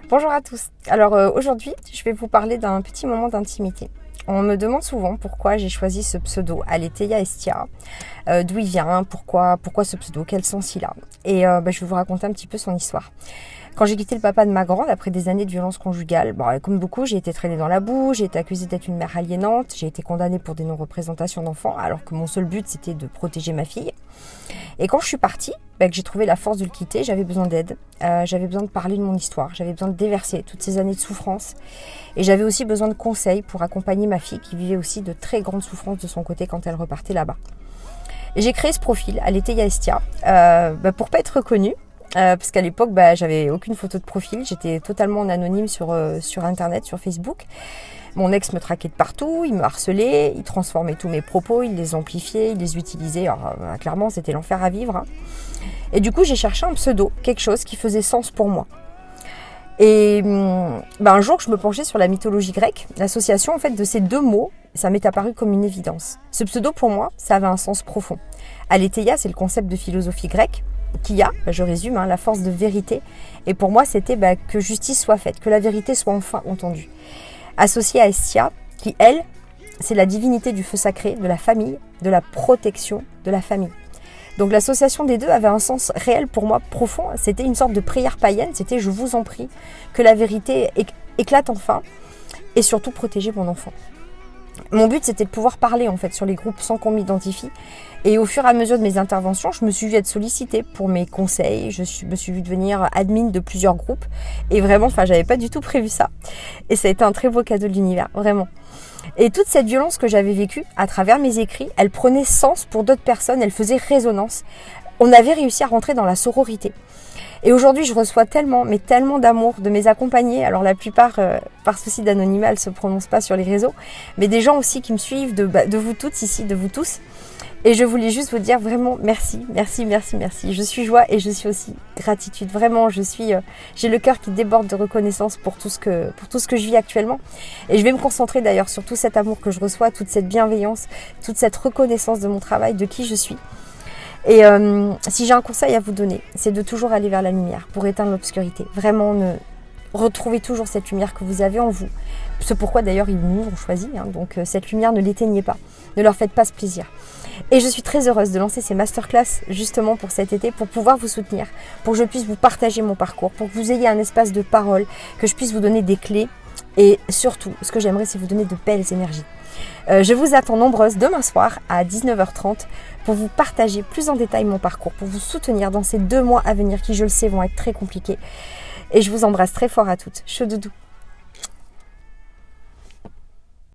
Bonjour à tous. Alors aujourd'hui, je vais vous parler d'un petit moment d'intimité. On me demande souvent pourquoi j'ai choisi ce pseudo, Aletheia Estia, d'où il vient, pourquoi ce pseudo, quel sens il a. Et je vais vous raconter un petit peu son histoire. Quand j'ai quitté le papa de ma grande, après des années de violence conjugale, comme beaucoup, j'ai été traînée dans la boue, j'ai été accusée d'être une mère aliénante, j'ai été condamnée pour des non-représentations d'enfants, alors que mon seul but c'était de protéger ma fille. Et quand je suis partie, que j'ai trouvé la force de le quitter, j'avais besoin d'aide, j'avais besoin de parler de mon histoire, j'avais besoin de déverser toutes ces années de souffrance. Et j'avais aussi besoin de conseils pour accompagner ma fille qui vivait aussi de très grandes souffrances de son côté quand elle repartait là-bas. Et j'ai créé ce profil, Aletheia Estia, pour pas être reconnue. Parce qu'à l'époque, j'avais aucune photo de profil, j'étais totalement en anonyme sur Internet, sur Facebook. Mon ex me traquait de partout, il me harcelait, il transformait tous mes propos, il les amplifiait, il les utilisait. Alors, clairement, c'était l'enfer à vivre. Et du coup, j'ai cherché un pseudo, quelque chose qui faisait sens pour moi. Et un jour, je me penchais sur la mythologie grecque. L'association en fait, de ces deux mots, ça m'est apparu comme une évidence. Ce pseudo, pour moi, ça avait un sens profond. Aletheia, c'est le concept de philosophie grecque. Qui a, je résume, la force de vérité. Et pour moi, c'était que justice soit faite, que la vérité soit enfin entendue. Associée à Estia, qui, elle, c'est la divinité du feu sacré, de la famille, de la protection de la famille. Donc l'association des deux avait un sens réel pour moi profond. C'était une sorte de prière païenne, c'était « je vous en prie, que la vérité éclate enfin et surtout protéger mon enfant ». Mon but, c'était de pouvoir parler en fait sur les groupes sans qu'on m'identifie. Et au fur et à mesure de mes interventions, je me suis vue être sollicitée pour mes conseils. Me suis vue devenir admin de plusieurs groupes. Et vraiment, j'avais pas du tout prévu ça. Et ça a été un très beau cadeau de l'univers, vraiment. Et toute cette violence que j'avais vécue à travers mes écrits, elle prenait sens pour d'autres personnes, elle faisait résonance. On avait réussi à rentrer dans la sororité. Et aujourd'hui, je reçois tellement d'amour de mes accompagnés. Alors la plupart, par souci d'anonymat, elles ne se prononcent pas sur les réseaux. Mais des gens aussi qui me suivent, de vous toutes ici, de vous tous. Et je voulais juste vous dire vraiment merci, merci, merci, merci. Je suis joie et je suis aussi gratitude. Vraiment, j'ai le cœur qui déborde de reconnaissance pour tout ce que je vis actuellement. Et je vais me concentrer d'ailleurs sur tout cet amour que je reçois, toute cette bienveillance, toute cette reconnaissance de mon travail, de qui je suis. Et si j'ai un conseil à vous donner, c'est de toujours aller vers la lumière pour éteindre l'obscurité. Vraiment, retrouvez toujours cette lumière que vous avez en vous. C'est pourquoi d'ailleurs ils nous ont choisi. Donc cette lumière, ne l'éteignez pas. Ne leur faites pas ce plaisir. Et je suis très heureuse de lancer ces masterclass justement pour cet été, pour pouvoir vous soutenir, pour que je puisse vous partager mon parcours, pour que vous ayez un espace de parole, que je puisse vous donner des clés. Et surtout, ce que j'aimerais, c'est vous donner de belles énergies. Je vous attends nombreuses demain soir à 19h30 pour vous partager plus en détail mon parcours, pour vous soutenir dans ces 2 mois à venir qui, je le sais, vont être très compliqués. Et je vous embrasse très fort à toutes. Chou doudou.